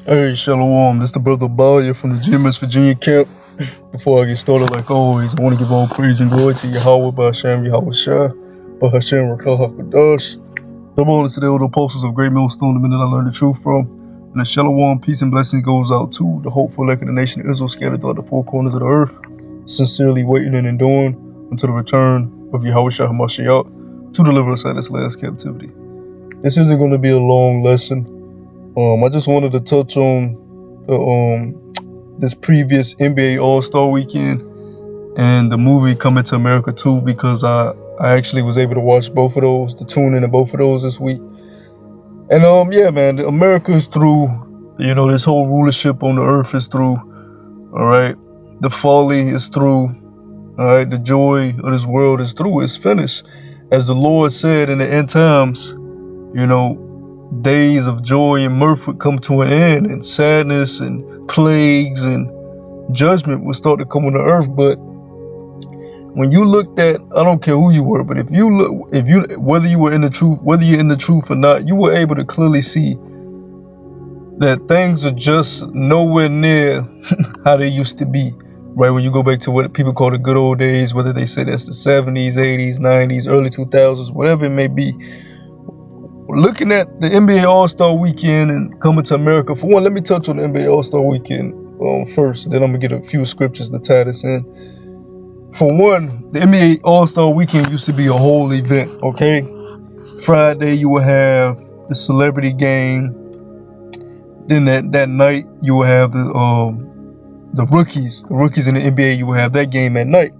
Hey, Shalom. This the brother Balia from the GMS Virginia camp. Before I get started, like always, I want to give all praise and glory to Yahweh, Ba'Shem, Yahweh Shah, Ba'Hashem, Rakah HaKadosh. Double honor to the elder apostles of Great Millstone, the men that I learned the truth from. And the Shalom, peace and blessings goes out to the hopeful elect of the nation of Israel scattered throughout the four corners of the earth, sincerely waiting and enduring until the return of Yahweh Shah HaMashiach to deliver us out of this last captivity. This isn't going to be a long lesson. I just wanted to touch on this previous NBA All-Star weekend and the movie Coming to America 2 because I actually was able to watch both of those, to tune into both of those this week. And yeah, man, America is through. This whole rulership on the earth is through. All right, the folly is through. All right, the joy of this world is through. It's finished, as the Lord said in the end times. Days of joy and mirth would come to an end, and sadness and plagues and judgment would start to come on the earth. But when you looked at, I don't care who you were, but whether you were in the truth, whether you're in the truth or not, you were able to clearly see that things are just nowhere near how they used to be. Right, when you go back to what people call the good old days, whether they say that's the 70s, 80s, 90s, early 2000s, whatever it may be. Looking at the NBA All-Star Weekend and Coming to America, for one, let me touch on the NBA All-Star Weekend first, and then I'm going to get a few scriptures to tie this in. For one, the NBA All-Star Weekend used to be a whole event, okay? Friday, you would have the celebrity game. Then that night, you would have the rookies in the NBA, you would have that game at night.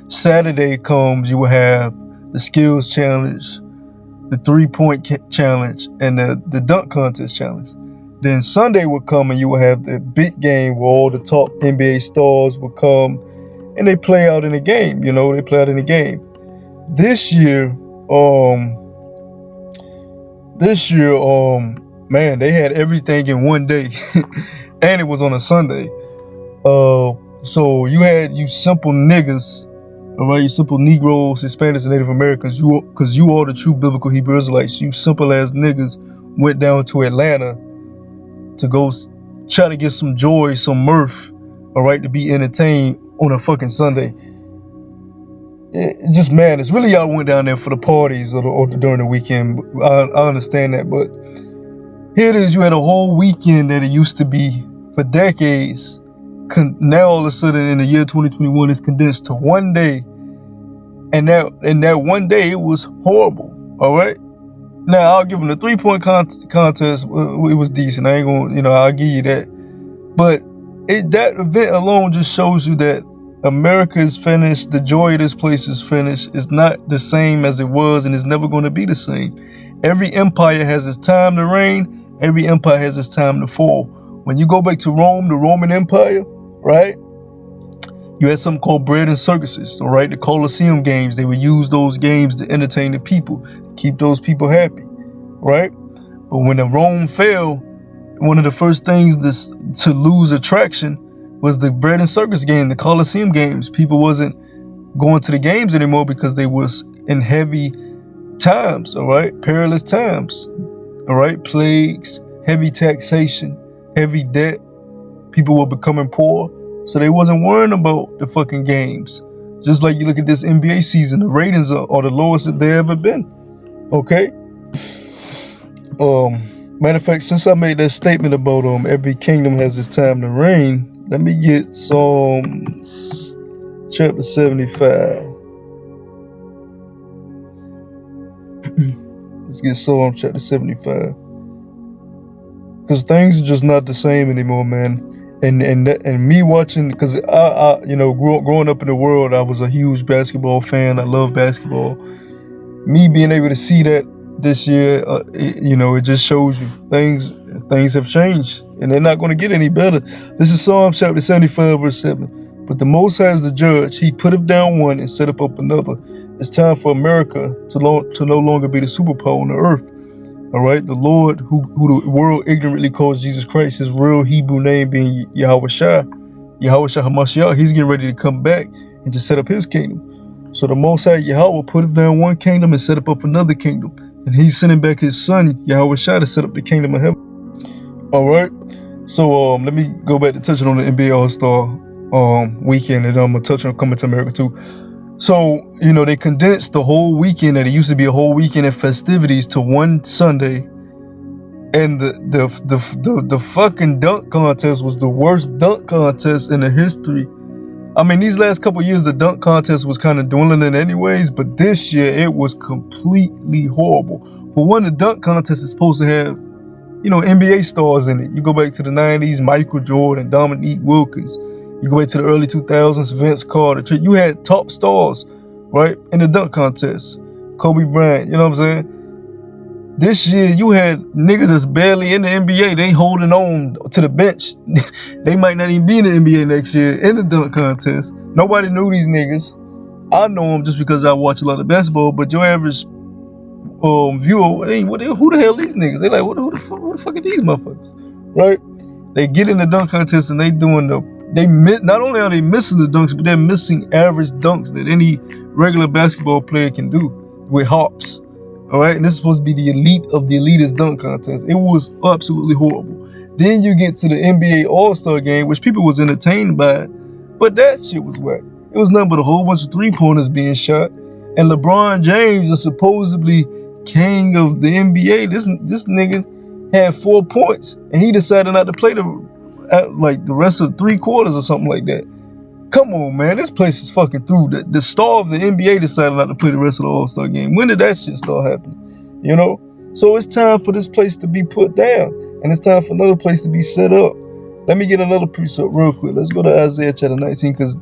Saturday comes, you would have the skills challenge, the 3-point challenge, and the dunk contest challenge. Then Sunday would come and you would have the big game where all the top NBA stars would come and they play out in the game. They play out in the game. This year, man, they had everything in one day, and it was on a Sunday. So you simple niggas. All right, you simple Negroes, Hispanics, and Native Americans, because you are the true biblical Hebrew Israelites. You simple ass niggas went down to Atlanta to go try to get some joy, some mirth, all right, to be entertained on a fucking Sunday. It just man, it's really y'all went down there for the parties or during the weekend. I understand that, but here it is. You had a whole weekend that it used to be for decades. Now all of a sudden in the year 2021, it's condensed to one day. And that one day, it was horrible. All right. Now I'll give them the 3-point contest. It was decent. I ain't gonna, I'll give you that. But that event alone just shows you that America is finished. The joy of this place is finished. It's not the same as it was, and it's never going to be the same. Every empire has its time to reign. Every empire has its time to fall. When you go back to Rome, the Roman Empire, right? You had something called bread and circuses, all right? The Colosseum games, they would use those games to entertain the people, keep those people happy, right? But when the Rome fell, one of the first things to lose attraction was the bread and circus game, the Colosseum games. People wasn't going to the games anymore because they was in heavy times, all right? Perilous times, all right? Plagues, heavy taxation, heavy debt. People were becoming poor. So they wasn't worrying about the fucking games. Just like you look at this NBA season, the ratings are the lowest that they ever been. Okay? Matter of fact, since I made that statement about every kingdom has its time to reign, let me get Psalms chapter 75. Let's get Psalms chapter 75. Because things are just not the same anymore, man. And me watching, because I growing up in the world, I was a huge basketball fan. I love basketball. Me being able to see that this year, it just shows you things have changed, and they're not going to get any better. This is Psalm chapter 75, verse 7. But the Most High is the judge. He putteth down one and set up another. It's time for America to no longer be the superpower on the earth. All right, the Lord who the world ignorantly calls Jesus Christ, his real Hebrew name being Yahweh Shah HaMashiach, he's getting ready to come back and to set up his kingdom. So the Most High Yahweh put down one kingdom and set up another kingdom. And he's sending back his son, Yahweh Shah, to set up the kingdom of heaven. All right, So let me go back to touching on the NBA All-Star weekend, and I'm gonna touch on Coming to America too. So they condensed the whole weekend that it used to be a whole weekend of festivities to one Sunday, and the fucking dunk contest was the worst dunk contest in the history. I mean, these last couple years the dunk contest was kind of dwindling anyways, but this year it was completely horrible. For one, the dunk contest is supposed to have NBA stars in it. You go back to the 90s, Michael Jordan, Dominique Wilkins. You go back to the early 2000s, Vince Carter. You had top stars, right, in the dunk contest. Kobe Bryant, you know what I'm saying? This year, you had niggas that's barely in the NBA. They holding on to the bench. They might not even be in the NBA next year in the dunk contest. Nobody knew these niggas. I know them just because I watch a lot of basketball, but your average viewer, who the hell are these niggas? They like, who the fuck are these motherfuckers? Right? They get in the dunk contest and not only are they missing the dunks, but they're missing average dunks that any regular basketball player can do with hops. All right, and this is supposed to be the elite of the elitist dunk contest. It was absolutely horrible. Then you get to the NBA All-Star game, which people was entertained by, but that shit was whack. It was nothing but a whole bunch of three-pointers being shot, and LeBron James is supposedly king of the NBA. This nigga had 4 points, and he decided not to play the rest of 3 quarters or something like that. Come on, man, this place is fucking through. The star of the NBA decided not to play the rest of the All-Star game. When did that shit start happening? So it's time for this place to be put down, and it's time for another place to be set up. Let me get another precept real quick. Let's go to Isaiah chapter 19, because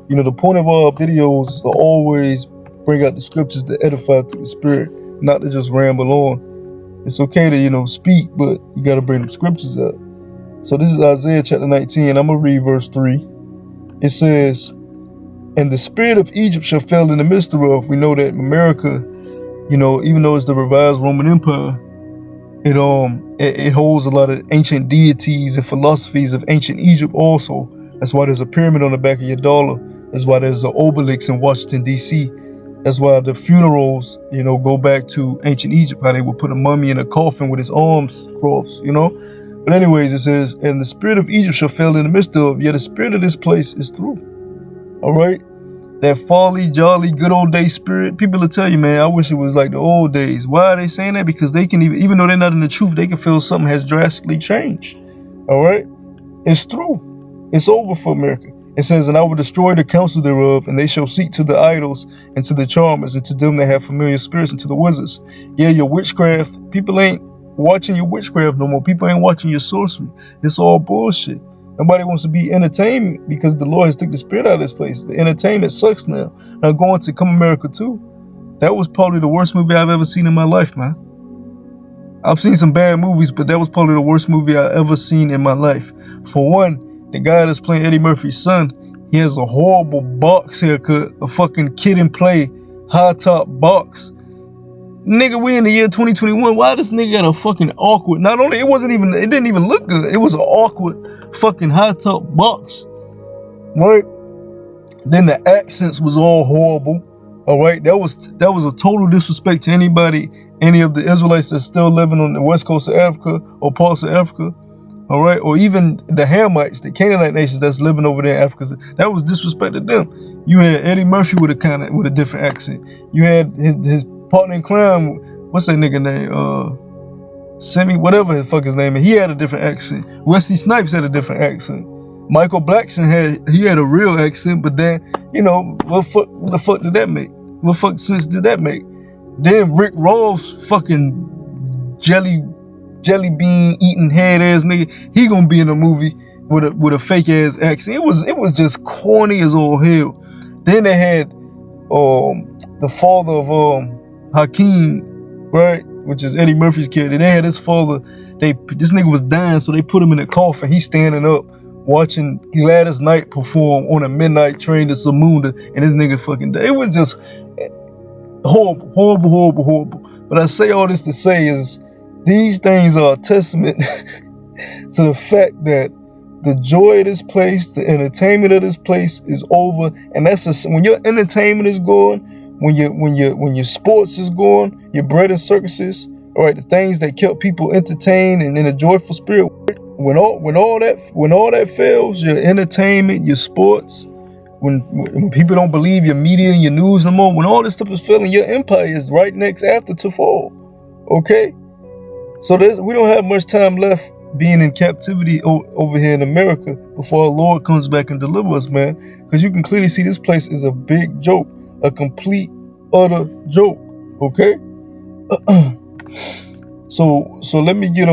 the point of our videos is to always bring out the scriptures to edify through the Spirit, not to just ramble on. It's okay to speak, but you got to bring the scriptures out. So this is Isaiah chapter 19. I'm gonna read verse 3. It says, "And the spirit of Egypt shall fail in the midst thereof." We know that America, even though it's the revised Roman Empire, it holds a lot of ancient deities and philosophies of ancient Egypt also. That's why there's a pyramid on the back of your dollar. That's why there's an obelisk in Washington, D.C. That's why the funerals, go back to ancient Egypt, how they would put a mummy in a coffin with his arms crossed, But anyways, it says, "And the spirit of Egypt shall fail in the midst of, yet the spirit of this place is through." All right? That folly, jolly, good old day spirit. People will tell you, man, I wish it was like the old days. Why are they saying that? Because they can even though they're not in the truth, they can feel something has drastically changed. All right? It's through. It's over for America. It says, "And I will destroy the counsel thereof, and they shall seek to the idols, and to the charmers, and to them that have familiar spirits, and to the wizards." Yeah, your witchcraft. People ain't watching your witchcraft no more. People ain't watching your sorcery. It's all bullshit. Nobody wants to be entertained because the Lord has took the spirit out of this place. The entertainment sucks now. Now going to Come America 2, that was probably the worst movie I've ever seen in my life, man. I've seen some bad movies, but that was probably the worst movie I've ever seen in my life. For one, the guy that's playing Eddie Murphy's son, he has a horrible box haircut, a fucking Kid and Play high top box. Nigga, we in the year 2021. Why this nigga got a fucking awkward? Not only it didn't even look good. It was an awkward fucking high top box, right? Then the accents was all horrible. All right, that was a total disrespect to any of the Israelites that's still living on the west coast of Africa or parts of Africa. All right, or even the Hamites, the Canaanite nations that's living over there in Africa. That was disrespect to them. You had Eddie Murphy with a different accent. You had his partner in crime. What's that nigga name? Semi, whatever his fuck his name is. He had a different accent. Wesley Snipes had a different accent. Michael Blackson had a real accent, but then what the fuck did that make? What fuck sense did that make? Then Rick Ross, fucking jelly bean eating head ass nigga, he gonna be in a movie with a fake ass accent. It was just corny as all hell. Then they had the father of Hakeem, right, which is Eddie Murphy's character. They had his father. This nigga was dying, so they put him in a coffin. He's standing up watching Gladys Knight perform on a midnight train to Zamunda, and this nigga fucking died. It was just horrible, horrible, horrible, horrible. But I say all this to say is these things are a testament to the fact that the joy of this place, the entertainment of this place is over, and when your entertainment is going, when your sports is going, your bread and circuses, all right, the things that kept people entertained and in a joyful spirit, when all that fails, your entertainment, your sports, when people don't believe your media and your news no more, when all this stuff is failing, your empire is right next after to fall. Okay, so we don't have much time left being in captivity over here in America before our Lord comes back and delivers us, man. Because you can clearly see this place is a big joke, a complete utter joke. Okay. So let me get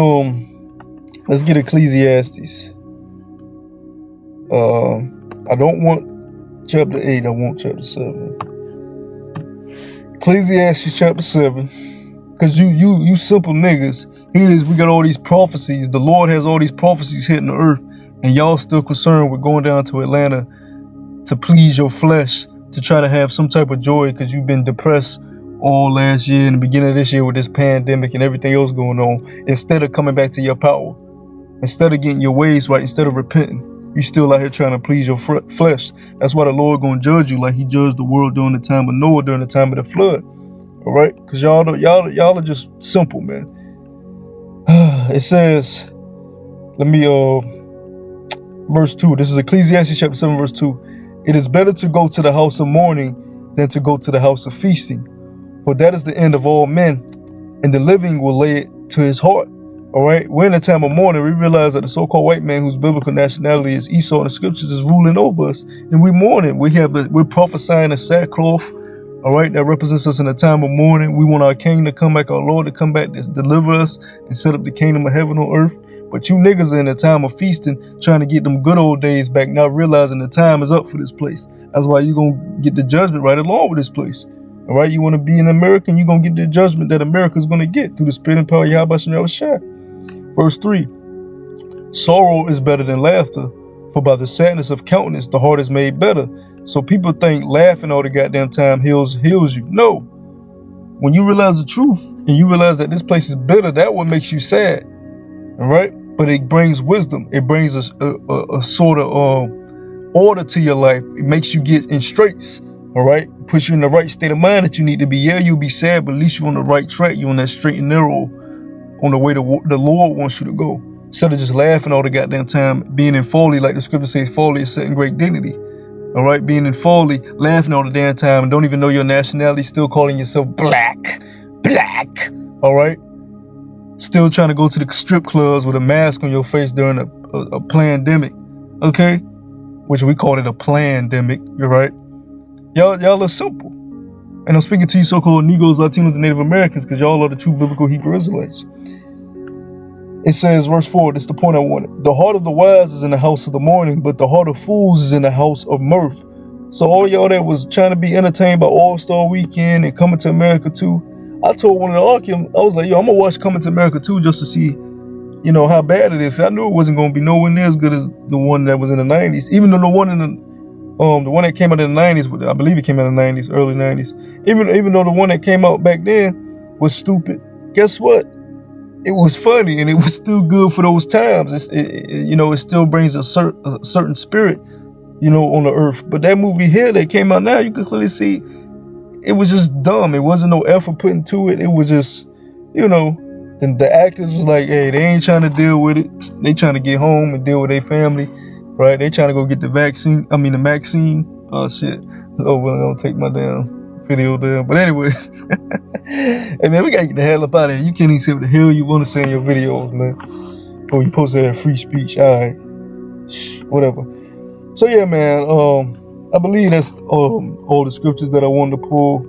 let's get Ecclesiastes. I don't want chapter 8, I want chapter 7. Ecclesiastes chapter 7. Cause you simple niggas, here it is, we got all these prophecies. The Lord has all these prophecies hitting the earth, and y'all still concerned with going down to Atlanta to please your flesh, to try to have some type of joy because you've been depressed all last year and the beginning of this year with this pandemic and everything else going on. Instead of coming back to your power, instead of getting your ways right, instead of repenting, you still out here trying to please your flesh. That's why the Lord gonna judge you like he judged the world during the time of Noah, during the time of the flood. All right, because y'all are just simple, man. It says, let me verse 2. This is Ecclesiastes chapter 7 verse 2. It is better to go to the house of mourning than to go to the house of feasting, for that is the end of all men, and the living will lay it to his heart. All right, we're in a time of mourning. We realize that the so-called white man whose biblical nationality is Esau in the scriptures is ruling over us, and we're mourning. We're prophesying a sackcloth. All right, that represents us in a time of mourning. We want our king to come back, our Lord to come back, to deliver us and set up the kingdom of heaven on earth. But you niggas are in a time of feasting, trying to get them good old days back, not realizing the time is up for this place. That's why you're going to get the judgment right along with this place. All right, you want to be an American, you're going to get the judgment that America's going to get through the spirit and power of Yahweh Shem Yahushua. Verse 3. Sorrow is better than laughter, for by the sadness of countenance the heart is made better. So people think laughing all the goddamn time heals you. No. When you realize the truth and you realize that this place is bitter, that what makes you sad. All right? But it brings wisdom. It brings a sort of order to your life. It makes you get in straights. All right? Puts you in the right state of mind that you need to be. Yeah, you'll be sad, but at least you're on the right track. You're on that straight and narrow, on the way the Lord wants you to go. Instead of just laughing all the goddamn time, being in folly, like the scripture says, folly is setting great dignity. All right, being in folly, laughing all the damn time, and don't even know your nationality, still calling yourself black. All right, still trying to go to the strip clubs with a mask on your face during a pandemic. Okay, which we call it a plandemic. You're right. Y'all are simple. And I'm speaking to you so-called Negroes, Latinos, and Native Americans, because y'all are the true biblical Hebrew Israelites. It says, verse 4, this is the point I wanted. The heart of the wise is in the house of the mourning, but the heart of fools is in the house of mirth. So all y'all that was trying to be entertained by All-Star Weekend and Coming to America 2, I told one of the Arkham, I was like, yo, I'm going to watch Coming to America 2 just to see, you know, how bad it is. I knew it wasn't going to be nowhere near as good as the one that was in the 90s. Even though the one that came out in the 90s, I believe it came out in the 90s, early 90s. Even though the one that came out back then was stupid, guess what? It was funny and it was still good for those times. It still brings a certain spirit, on the earth. But that movie here that came out now, you can clearly see it was just dumb. It wasn't no effort put into it. It was just, the actors was like, hey, they ain't trying to deal with it. They trying to get home and deal with their family, right? They trying to go get the vaccine. Oh shit. Oh, well, I'm gonna take my damn video down. But anyways, hey man, we gotta get the hell up out of here. You can't even say what the hell you want to say in your videos, man. Oh, you supposed to have free speech. Alright. Whatever. So yeah, man, I believe that's all the scriptures that I wanted to pull.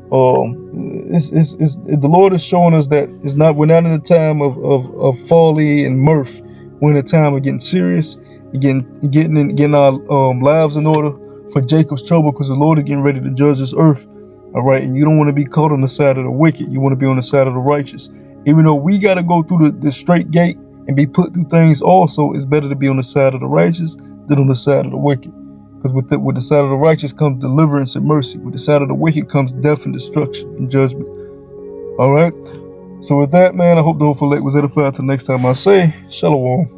The Lord is showing us that we're not in a time of folly and mirth. We're in a time of getting serious, getting our lives in order for Jacob's trouble, because the Lord is getting ready to judge this earth. All right, and you don't want to be caught on the side of the wicked. You want to be on the side of the righteous. Even though we got to go through the straight gate and be put through things, also it's better to be on the side of the righteous than on the side of the wicked. Because with the side of the righteous comes deliverance and mercy. With the side of the wicked comes death and destruction and judgment. All right. So with that, man, I hope the whole elect was edified. Till next time I say, shalom.